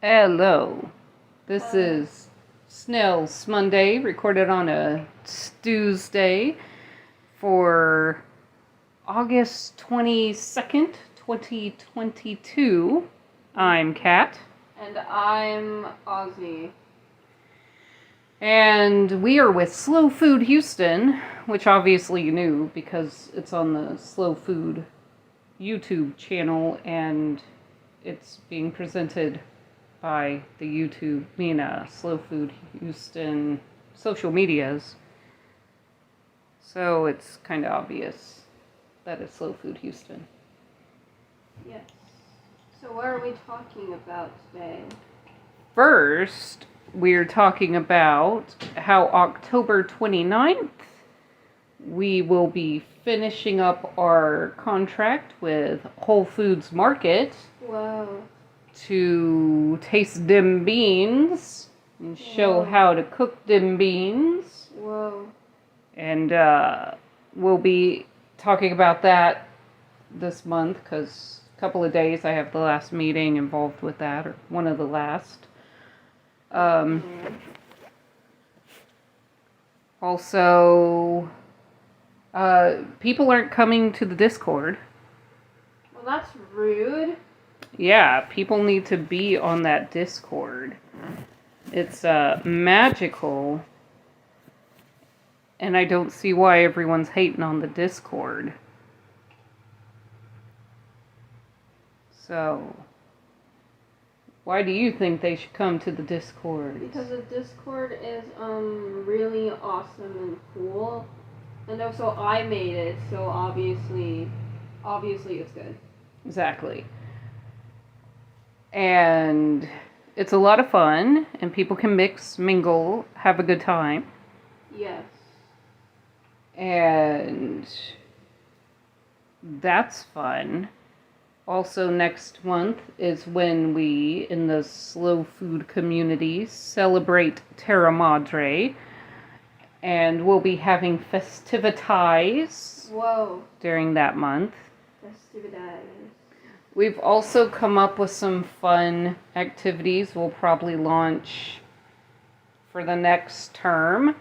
Hello. This is Snail's Smonday, recorded on a Tuesday for August 22nd, 2022. I'm Kat. And I'm Ozzy. And we are with Slow Food Houston, which obviously you knew because it's on the Slow Food YouTube channel and it's being presented by the YouTube, Slow Food Houston social medias. So it's kind of obvious that it's Slow Food Houston. Yes. So what are we talking about today? First, we're talking about how October 29th, we will be finishing up our contract with Whole Foods Market. Whoa. To taste them beans and show how to cook them beans. Whoa. And we'll be talking about that this month because a couple of days I have the last meeting involved with that, or one of the last. Also, people aren't coming to the Discord. Well, that's rude. Yeah, people need to be on that Discord. It's magical. And I don't see why everyone's hating on the Discord. So, why do you think they should come to the Discord? Because the Discord is really awesome and cool. And also I made it, so obviously it's good. Exactly. And it's a lot of fun, and people can mix, mingle, have a good time. Yes. And that's fun. Also, next month is when we, in the slow food community, celebrate Terra Madre. And we'll be having festivities. Whoa. During that month. Festivities. We've also come up with some fun activities we'll probably launch for the next term.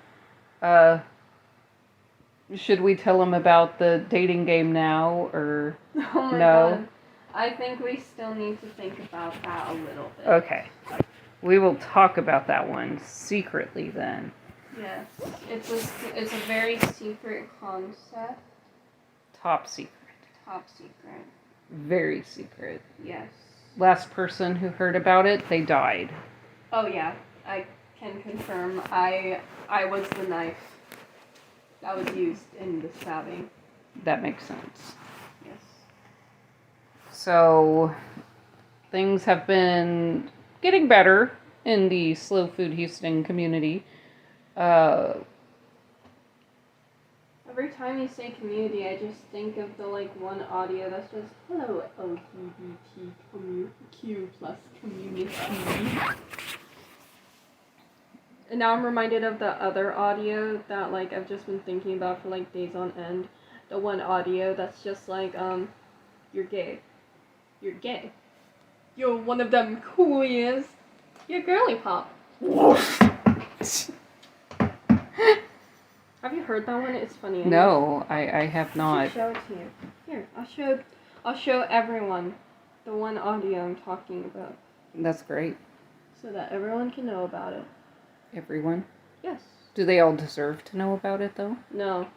Should we tell them about the dating game now, or oh my no? God. I think we still need to think about that a little bit. Okay. We will talk about that one secretly then. Yes. It's a very secret concept. Top secret. Top secret. Very secret. Yes. Last person who heard about it, they died. Oh yeah, I can confirm. I was the knife that was used in the stabbing. That makes sense. Yes. So, things have been getting better in the Slow Food Houston community. Every time you say community, I just think of the one audio that's just hello LGBTQ plus community. And now I'm reminded of the other audio that I've just been thinking about for days on end. The one audio that's just you're gay. You're gay. You're one of them queers. You're girly pop. Have you heard that one? It's funny. No, I have not. I'll show it to you. Here, I'll show everyone the one audio I'm talking about. That's great. So that everyone can know about it. Everyone? Yes. Do they all deserve to know about it though? No.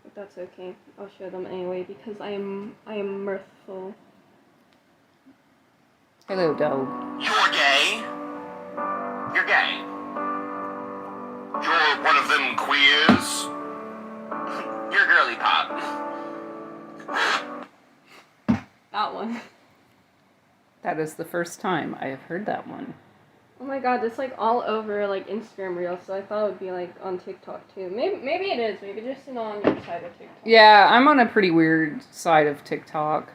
But that's okay. I'll show them anyway because I am mirthful. Hello, dog. You're gay. You're gay. You're one of them queers. You're girly pop. That one. That is the first time I have heard that one. Oh my God, it's all over Instagram Reels, so I thought it would be on TikTok too. Maybe it is. Maybe just on your side of TikTok. Yeah, I'm on a pretty weird side of TikTok.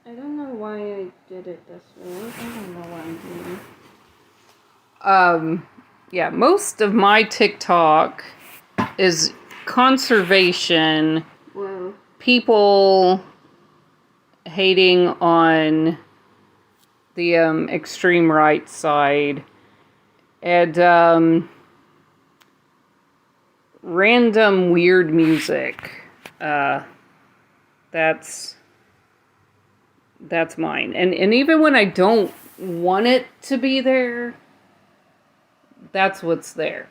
I don't know why I did it this way. I don't know what I'm doing. Yeah, most of my TikTok is conservation. Whoa. People hating on the extreme right side, and random weird music. That's mine. And even when I don't want it to be there, that's what's there.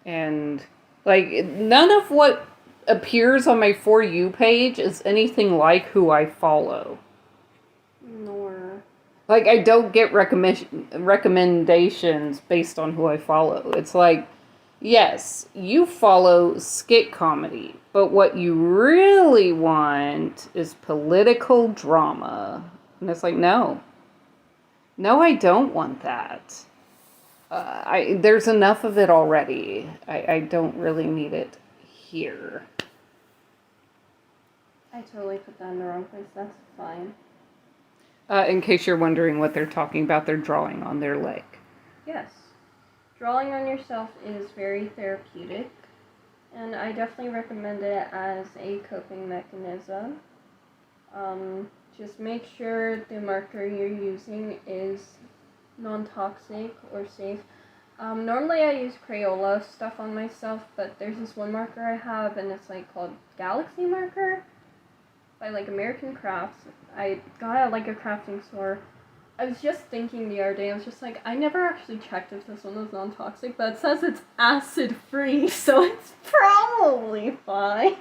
And like none of what appears on my For You page is anything like who I follow. Nor. Like, I don't get recommendations based on who I follow. It's like, yes, you follow skit comedy, but what you really want is political drama. And it's like, no. No, I don't want that. There's enough of it already. I don't really need it here. I totally put that in the wrong place. That's fine. In case you're wondering what they're talking about, they're drawing on their leg. Yes. Drawing on yourself is very therapeutic, and I definitely recommend it as a coping mechanism. Just make sure the marker you're using is non-toxic or safe. Normally I use Crayola stuff on myself, but there's this one marker I have, and it's like called Galaxy Marker by like American Crafts. I got it at like a crafting store. I was just thinking the other day, I was just like, I never actually checked if this one was non-toxic, but it says it's acid-free, so it's probably fine.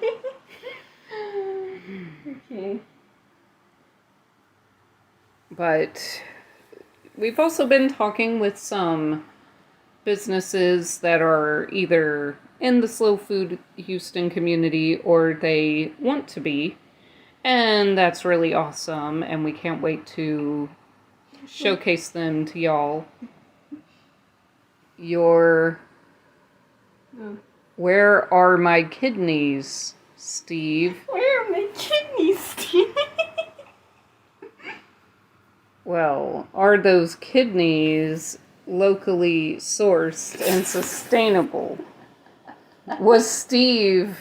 Okay. But we've also been talking with some businesses that are either in the Slow Food Houston community or they want to be. And that's really awesome, and we can't wait to showcase them to y'all. Where are my kidneys, Steve? Where are my kidneys, Steve? Well, are those kidneys locally sourced and sustainable? Was Steve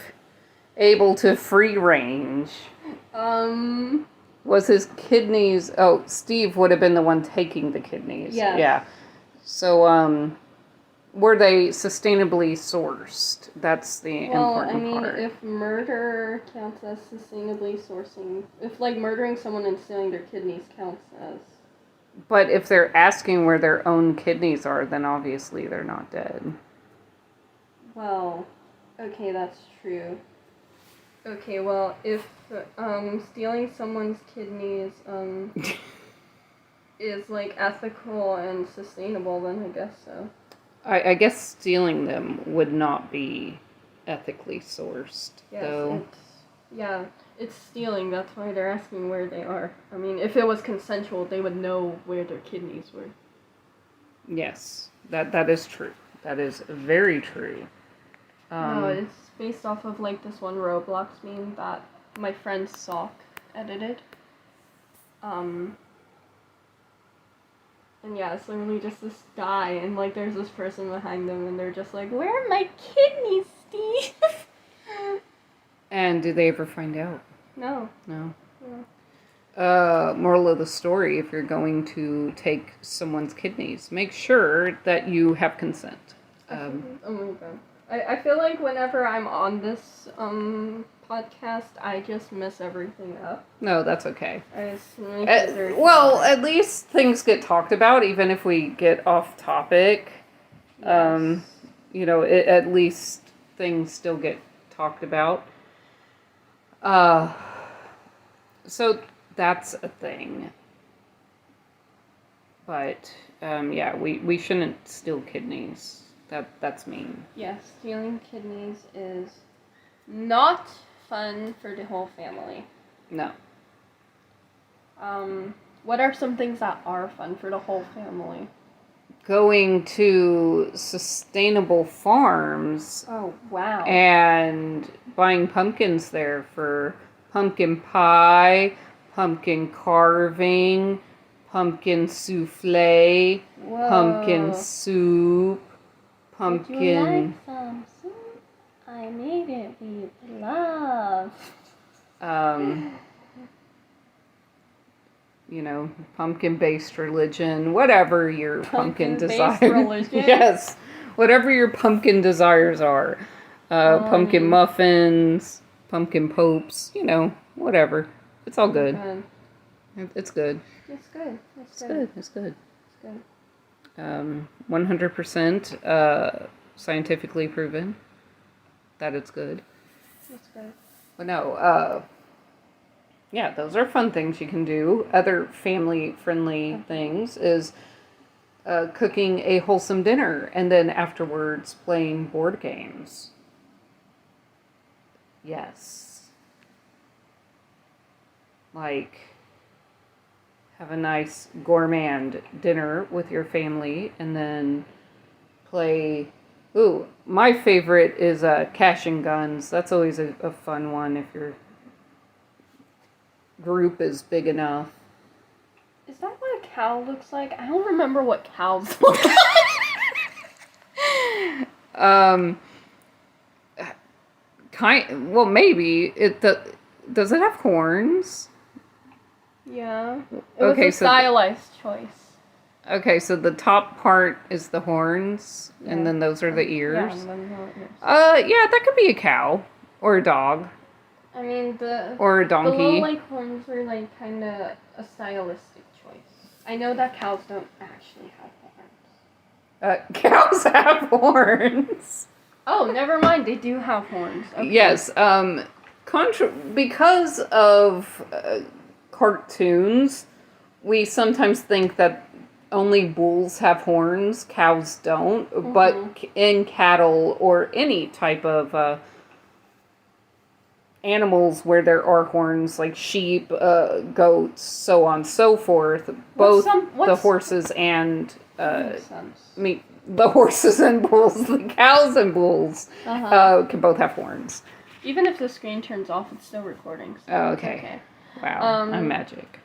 able to free range? Was his kidneys... Oh, Steve would have been the one taking the kidneys. Yes. Yeah. So, were they sustainably sourced? That's the important part. If murder counts as sustainably sourcing... If, like, murdering someone and stealing their kidneys counts as... But if they're asking where their own kidneys are, then obviously they're not dead. Well, okay, that's true. Okay, well, if stealing someone's kidneys is like ethical and sustainable, then I guess so. I guess stealing them would not be ethically sourced, Yes, though. it's stealing. That's why they're asking where they are. I mean, if it was consensual, they would know where their kidneys were. Yes, that is true. That is very true. No, it's based off of like this one Roblox meme that my friend Sock edited. And yeah, it's literally just this guy, and like there's this person behind them, and they're just like, "Where are my kidneys, Steve?" And did they ever find out? No. No. Yeah. Moral of the story, if you're going to take someone's kidneys, make sure that you have consent. Oh my god. I feel like whenever I'm on this podcast, I just mess everything up. No, that's okay. I just make it very well, at least things get talked about, even if we get off topic. Yes. You know, at least things still get talked about. So that's a thing. But, yeah, we shouldn't steal kidneys. That's mean. Yes, stealing kidneys is not fun for the whole family. No. What are some things that are fun for the whole family? Going to sustainable farms. Oh, wow. And buying pumpkins there for pumpkin pie, pumpkin carving, pumpkin souffle, Whoa. pumpkin soup, pumpkin... Would you like some soup? I made it with love. you know, pumpkin-based religion, whatever your pumpkin Pumpkin-based desire. religion? Yes, whatever your pumpkin desires are. Pumpkin muffins, pumpkin popes, you know, whatever. It's all good. It's good. It's good. It's It's good. good. It's good. It's good. 100% scientifically proven that it's good. It's good. But no, yeah, those are fun things you can do. Other family-friendly things is cooking a wholesome dinner and then afterwards playing board games. Yes. Like, have a nice gourmand dinner with your family and then play. Ooh, my favorite is Cash and Guns. That's always a fun one if your group is big enough. Is that what a cow looks like? I don't remember what cows look like. Well, maybe does it have horns? Yeah. It Okay, was a so stylized choice. Okay, so the top part is the horns, and then those are the ears. Yeah, and then the ears. Yeah, that could be a cow or a dog I mean, or a the donkey. little, like, horns were, like, kind of a stylistic choice. I know that cows don't actually have horns. Cows have horns. Oh, never mind. They do have horns. Okay. Yes. Because of cartoons, we sometimes think that only bulls have horns, cows don't. Mm-hmm. But in cattle or any type of animals where there are horns, like sheep, goats, so on and so forth, both the horses and the horses and bulls, the cows and bulls can both have horns. Even if the screen turns off, it's still recording. So Oh, okay. Wow, I'm magic.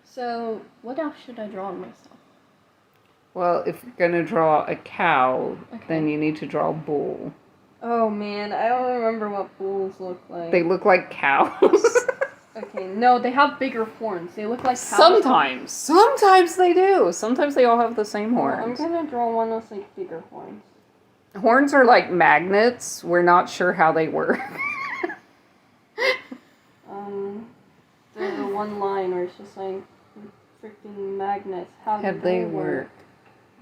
So, what else should I draw on myself? Well, if you're gonna draw a cow, then you need to draw a bull. Oh man, I don't remember what bulls look like. They look like cows. Okay, no, they have bigger horns. They look like cows. Sometimes they do. Sometimes they all have the same horns. I'm gonna draw one with like bigger horns. Horns are like magnets. We're not sure how they work. There's a one line where it's just like freaking magnets. How do they work?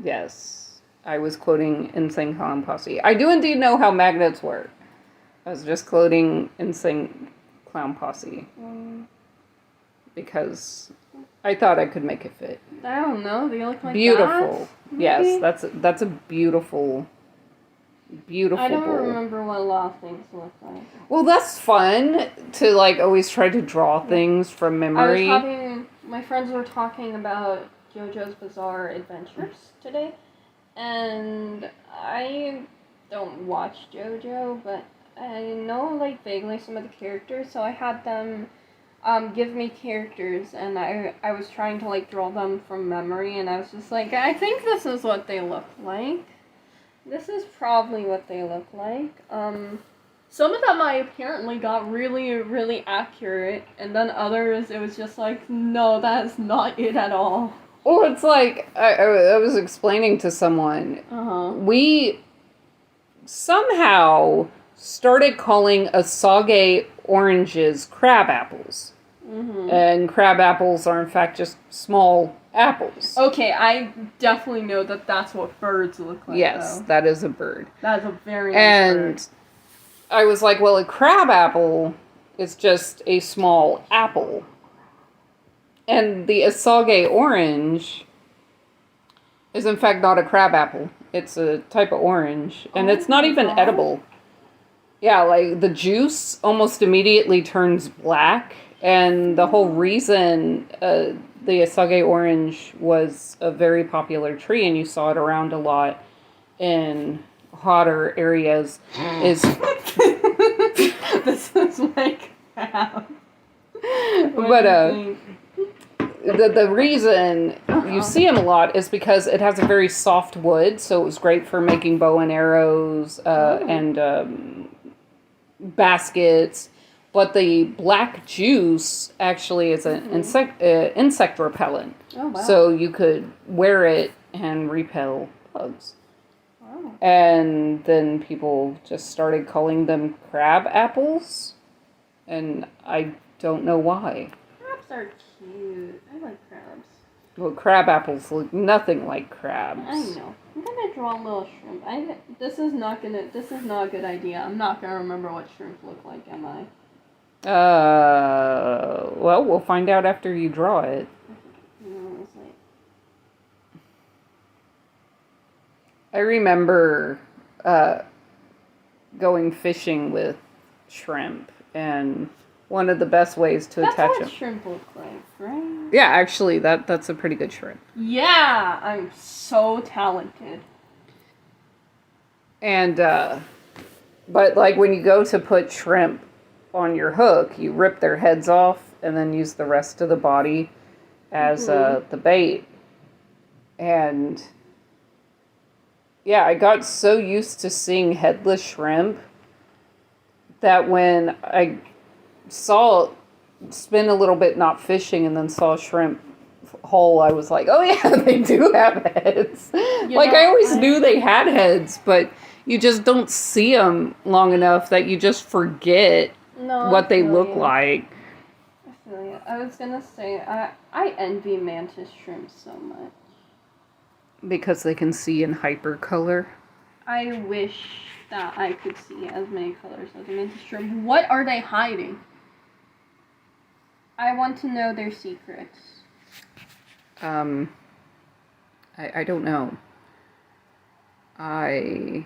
Yes. I was quoting Insane Clown Posse. I do indeed know how magnets work. I was just quoting Insane Clown Posse. Because I thought I could make it fit. I don't know. They look like beautiful. That, yes, that's a beautiful I don't bull. remember what a lot of things look like. Well, that's fun to like always try to draw things from memory. My friends were talking about JoJo's Bizarre Adventures today, and I don't watch JoJo, but I know like vaguely some of the characters, so I had them give me characters, and I was trying to like draw them from memory, and I was just like, I think this is what they look like. This is probably what they look like. Some of them I apparently got really, really accurate, and then others it was just like, no, that is not it at all. Well, it's like, I was explaining to someone, we somehow started calling Asage oranges crab apples. Mm-hmm. And crab apples are in fact just small apples. Okay, I definitely know that that's what birds look like. Yes, though. that is a bird. That is a very nice bird. I was like, well, a crab apple is just a small apple. And the Asage orange is in fact not a crab apple. It's a type of orange. And it's not even edible. Yeah, like the juice almost immediately turns black. And the whole reason the Asage orange was a very popular tree, and you saw it around a lot in hotter areas, is... This is like crap. But the reason you see them a lot is because it has a very soft wood, so it was great for making bow and arrows and baskets. But the black juice actually is an insect repellent. Oh, wow. So you could wear it and repel bugs. Wow. And then people just started calling them crab apples. And I don't know why. Crabs are cute. I like crabs. Well, crab apples look nothing like crabs. I know. I'm gonna draw a little shrimp. This is not a good idea. I'm not gonna remember what shrimp look like, am I? Well, we'll find out after you draw it. It's like... I remember going fishing with shrimp, and one of the best ways to attach That's them. what shrimp look like, right? Yeah, actually, that's a pretty good shrimp. Yeah, I'm so talented. And, but like when you go to put shrimp on your hook, you rip their heads off and then use the rest of the body as the bait. And yeah, I got so used to seeing headless shrimp that when I saw spin a little bit not fishing and then saw shrimp whole, I was like, oh yeah, they do have heads. I always knew they had heads, but you just don't see them long enough that you just forget what they look like. I feel you. I was gonna say, I envy mantis shrimp so much. Because they can see in hypercolor. I wish that I could see as many colors as a mantis shrimp. What are they hiding? I want to know their secrets. I don't know. I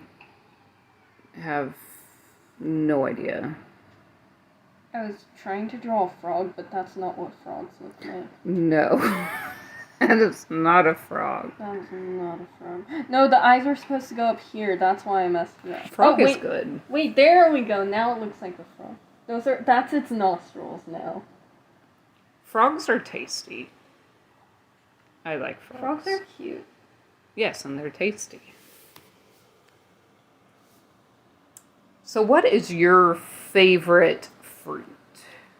have no idea. I was trying to draw a frog, but that's not what frogs look like. No. That is not a frog. That is not a frog. No, the eyes were supposed to go up here. That's why I messed it up. Frog is good. Wait, there we go. Now it looks like a frog. That's its nostrils now. Frogs are tasty. I like frogs. Frogs are cute. Yes, and they're tasty. So what is your favorite fruit?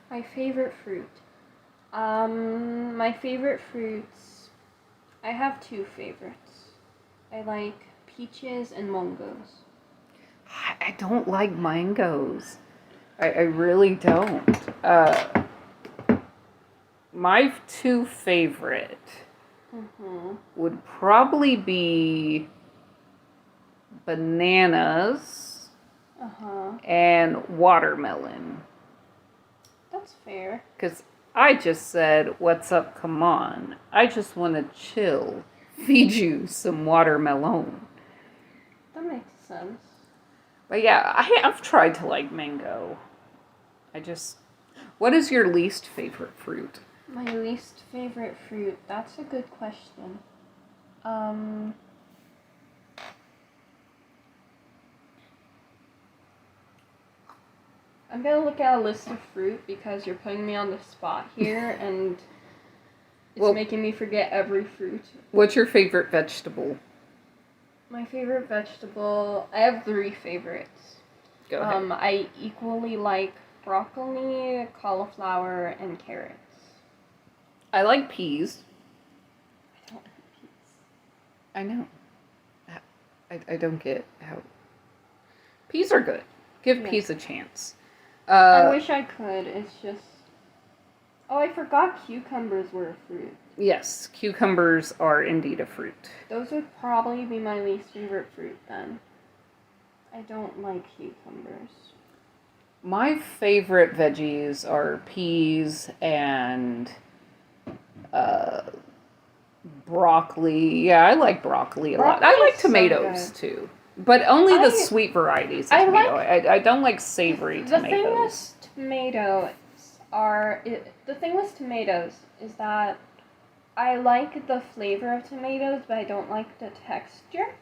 My favorite fruit. My favorite fruits, I have two favorites. I like peaches and mangoes. I don't like mangoes. I really don't. My two favorite would probably be bananas and watermelon. That's fair. Because I just said, what's up, come on. I just want to chill. Feed you some watermelon. That makes sense. But yeah, I have tried to like mango. What is your least favorite fruit? My least favorite fruit, that's a good question. I'm gonna look at a list of fruit because you're putting me on the spot here and it's making me forget every fruit. What's your favorite vegetable? My favorite vegetable, I have three favorites. Go ahead. I equally like broccoli, cauliflower, and carrots. I like peas. I don't like peas. I know. I don't get how... Peas are good. Give peas a chance. I wish I could. It's just... Oh, I forgot cucumbers were a fruit. Yes, cucumbers are indeed a fruit. Those would probably be my least favorite fruit then. I don't like cucumbers. My favorite veggies are peas and broccoli. Yeah, I like broccoli a lot. I like tomatoes too. But only the sweet varieties of tomato. I don't like savory tomatoes. The thing with tomatoes is that I like the flavor of tomatoes, but I don't like the texture.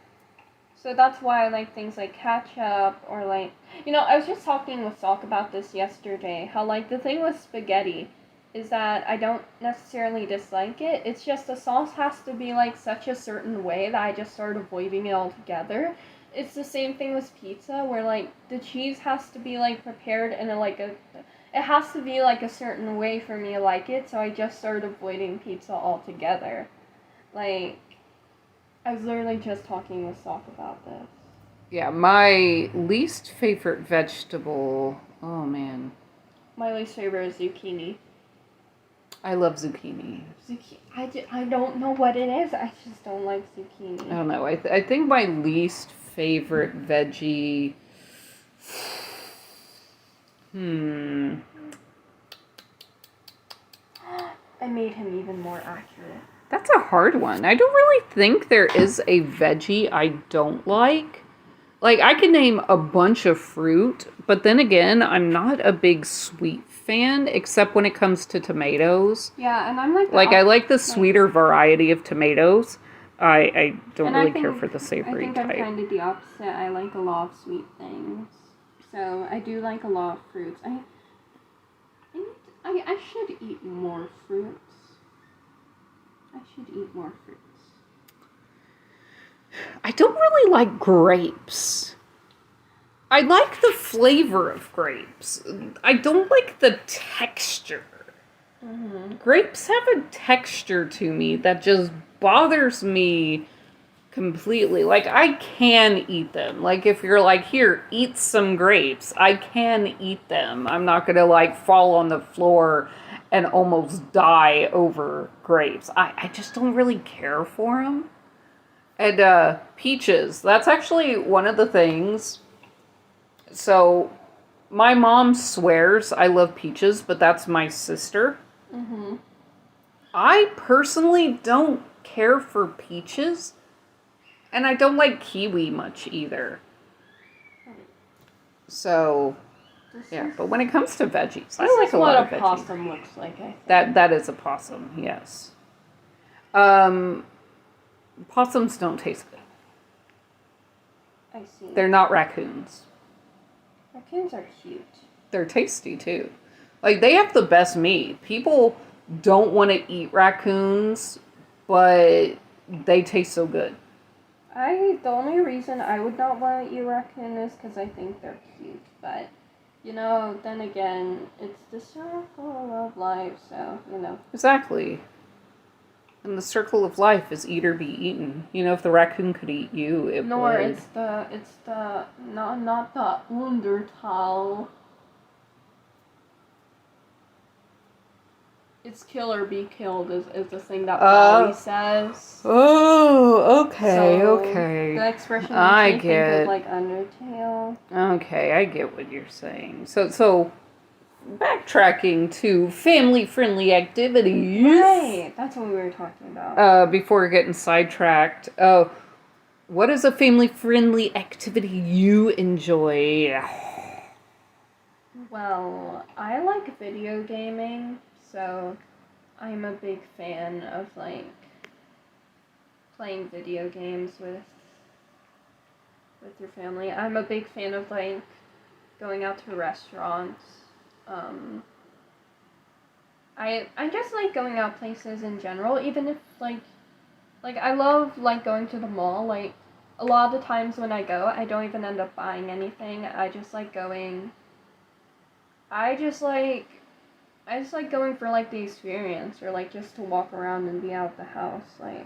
So that's why I like things like ketchup or like... I was just talking with Salk about this yesterday. How the thing with spaghetti is that I don't necessarily dislike it. It's just the sauce has to be such a certain way that I just start avoiding it altogether. It's the same thing with pizza where the cheese has to be prepared in it it has to be like a certain way for me to like it, so I just started avoiding pizza altogether. Like, I was literally just talking with Sock about this. Yeah, my least favorite vegetable. Oh man, My least favorite is zucchini. I love zucchini. I don't know what it is. I just don't like zucchini. I don't know. I think my least favorite veggie. I made him even more accurate. That's a hard one. I don't really think there is a veggie I don't like. Like, I can name a bunch of fruit, but then again, I'm not a big sweet fan, except when it comes to tomatoes. Yeah, and I'm like... I like the sweeter variety of tomatoes. I don't really care for the I savory think type. I'm kind of the opposite. I like a lot of sweet things. So, I do like a lot of fruits. I should eat more fruits. I should eat more fruits. I don't really like grapes. I like the flavor of grapes. I don't like the texture. Mm-hmm. Grapes have a texture to me that just bothers me completely. Like, I can eat them. Like, if you're like, here, eat some grapes, I can eat them. I'm not gonna, like, fall on the floor and almost die over grapes. I just don't really care for them. And, peaches. That's actually one of the things. So, my mom swears I love peaches, but that's my sister. Mm-hmm. I personally don't care for peaches, and I don't like kiwi much either. So, yeah, but when it comes to veggies, I like a lot of veggies. This is what a possum looks like, I think. That is a possum, yes. Possums don't taste good. I see. They're not raccoons. Raccoons are cute. They're tasty, too. Like, they have the best meat. People don't want to eat raccoons, but they taste so good. The only reason I would not want to eat raccoon is because I think they're cute. But, then again, it's the circle of life, so, Exactly. And the circle of life is eat or be eaten. If the raccoon could eat you, it No, would. it's the, not the Undertale. It's kill or be killed is the thing that Bowie says. Oh, okay, So, okay. The expression I makes me get. think of, like, Undertale. Okay, I get what you're saying. So, backtracking to family-friendly activities. Right, that's what we were talking about. Before we're getting sidetracked, what is a family-friendly activity you enjoy? Well, I like video gaming, so I'm a big fan of, like, playing video games with your family. I'm a big fan of, like, going out to restaurants. I just like going out places in general, even if, like I love, like, going to the mall. Like, a lot of the times when I go, I don't even end up buying anything. I just like going... I just like going for, like, the experience, or, like, just to walk around and be out of the house, like...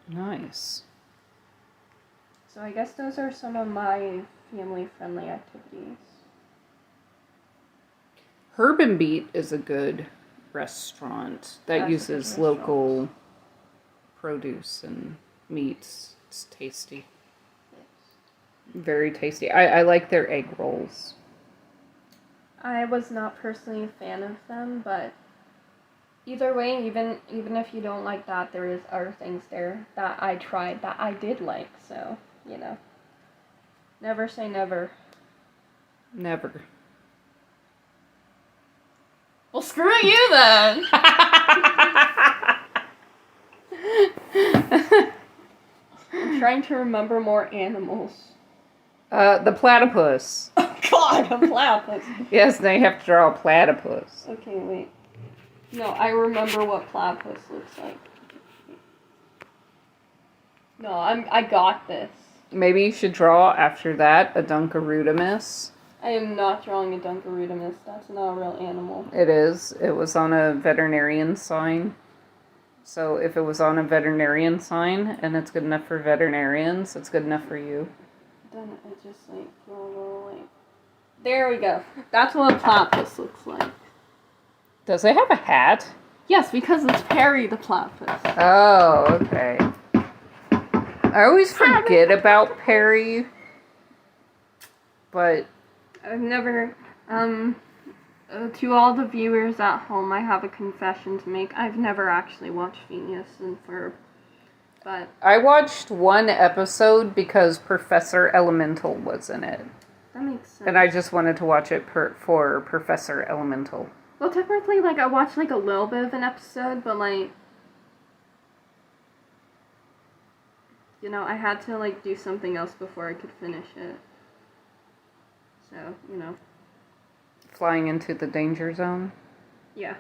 Nice. So I guess those are some of my family-friendly activities. Herb and Beet is a good restaurant that That's uses a good restaurant. local produce and meats. It's tasty. Very tasty. I like their egg rolls. I was not personally a fan of them, but either way, even if you don't like that, there is other things there that I tried that I did like, so, never say never. Never. Well, screw you then! I'm trying to remember more animals. The platypus. Oh god, a platypus! Yes, now you have to draw a platypus. Okay, wait. No, I remember what platypus looks like. No, I got this. Maybe you should draw, after that, a Dunkaroodimus. I am not drawing a Dunkaroonimus. That's not a real animal. It is. It was on a veterinarian sign. So if it was on a veterinarian sign and it's good enough for veterinarians, it's good enough for you. Then I just like draw a little like. There we go. That's what a platypus looks like. Does it have a hat? Yes, because it's Perry the platypus. Oh, okay. I always forget about Perry, but I've never, to all the viewers at home, I have a confession to make. I've never actually watched Phineas and Ferb, but I watched one episode because Professor Elemental was in it. that makes sense. And I just wanted to watch it for Professor Elemental. Well, technically, like, I watched, like, a little bit of an episode, but, like, you know, I had to, like, do something else before I could finish it. So, you know. Flying into the danger zone. Yeah.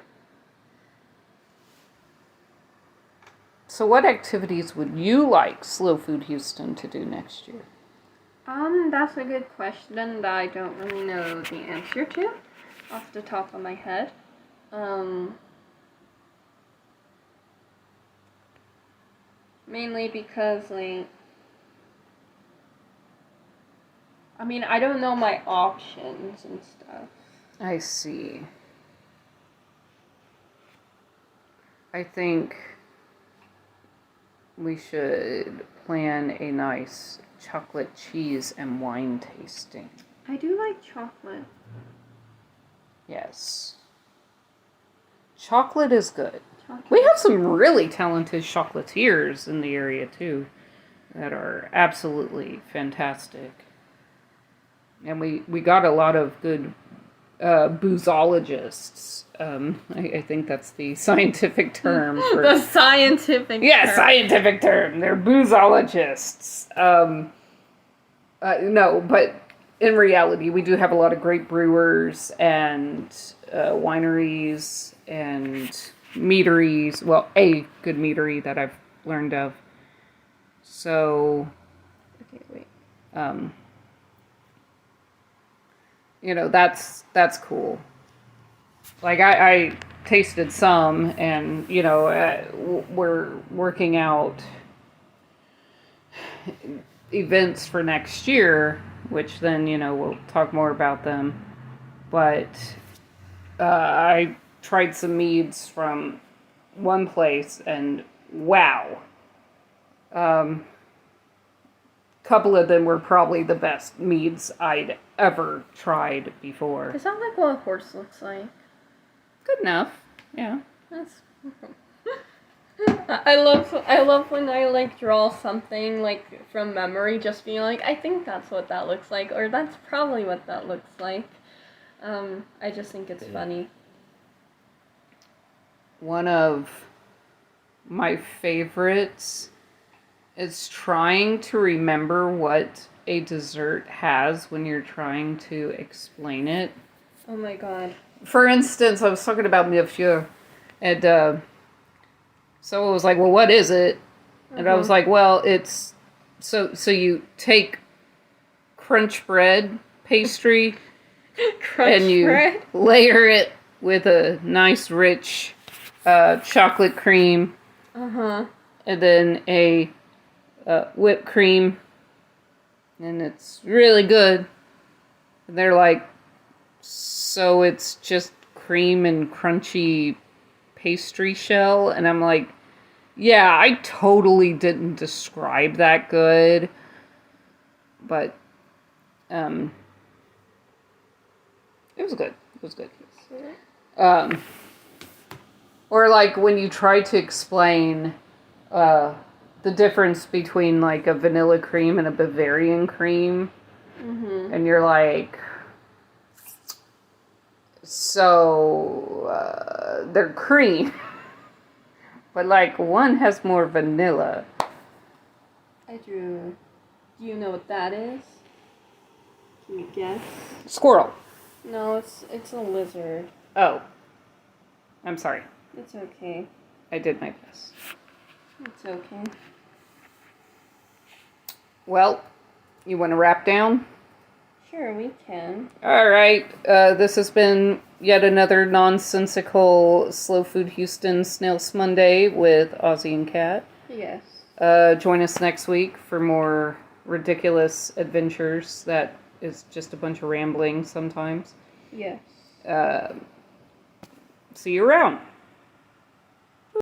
So what activities would you like Slow Food Houston to do next year? That's a good question that I don't really know the answer to off the top of my head. Mainly because, like, I mean, I don't know my options and stuff. I see. I think we should plan a nice chocolate cheese and wine tasting. I do like chocolate. Yes. Chocolate is good. Chocolate. We have some really talented chocolatiers in the area too that are absolutely fantastic. And we got a lot of good boozologists. I think that's the scientific term for The scientific term. scientific term. They're boozologists. No, but in reality, we do have a lot of great brewers and wineries and meaderies. Well, a good meadery that I've learned of. So, Okay, wait. you know, that's cool. Like, I tasted some, and, you know, we're working out events for next year, which then, you know, we'll talk more about them. But I tried some meads from one place, and wow. Couple of them were probably the best meads I'd ever tried before. Is that like what a horse looks like? Good enough, yeah. That's. I love when I like draw something like from memory, just being like, I think that's what that looks like, or that's probably what that looks like. I just think it's funny. One of my favorites is trying to remember what a dessert has when you're trying to explain it. Oh my god. For instance, I was talking about millefeuille, and someone was like, well, what is it? And I was like, well, it's, so you take crunch bread pastry, Crunch and you bread? layer it with a nice rich chocolate cream, and then a whipped cream, and it's really good. And they're like, so it's just cream and crunchy pastry shell? And I'm like, yeah, I totally didn't describe that good, but it was good. It was good. Or like when you try to explain the difference between like a vanilla cream and a Bavarian cream, and you're like, so they're cream, but like one has more vanilla. I drew. Do you know what that is? Can you guess? Squirrel. No, it's a lizard. Oh, I'm sorry. It's okay. I did my best. It's okay. Well, you want to wrap down? Sure, we can. All right. This has been yet another nonsensical Slow Food Houston Snail Smonday with Ozzy and Kat. Yes. Join us next week for more ridiculous adventures that is just a bunch of rambling sometimes. Yes. See you around.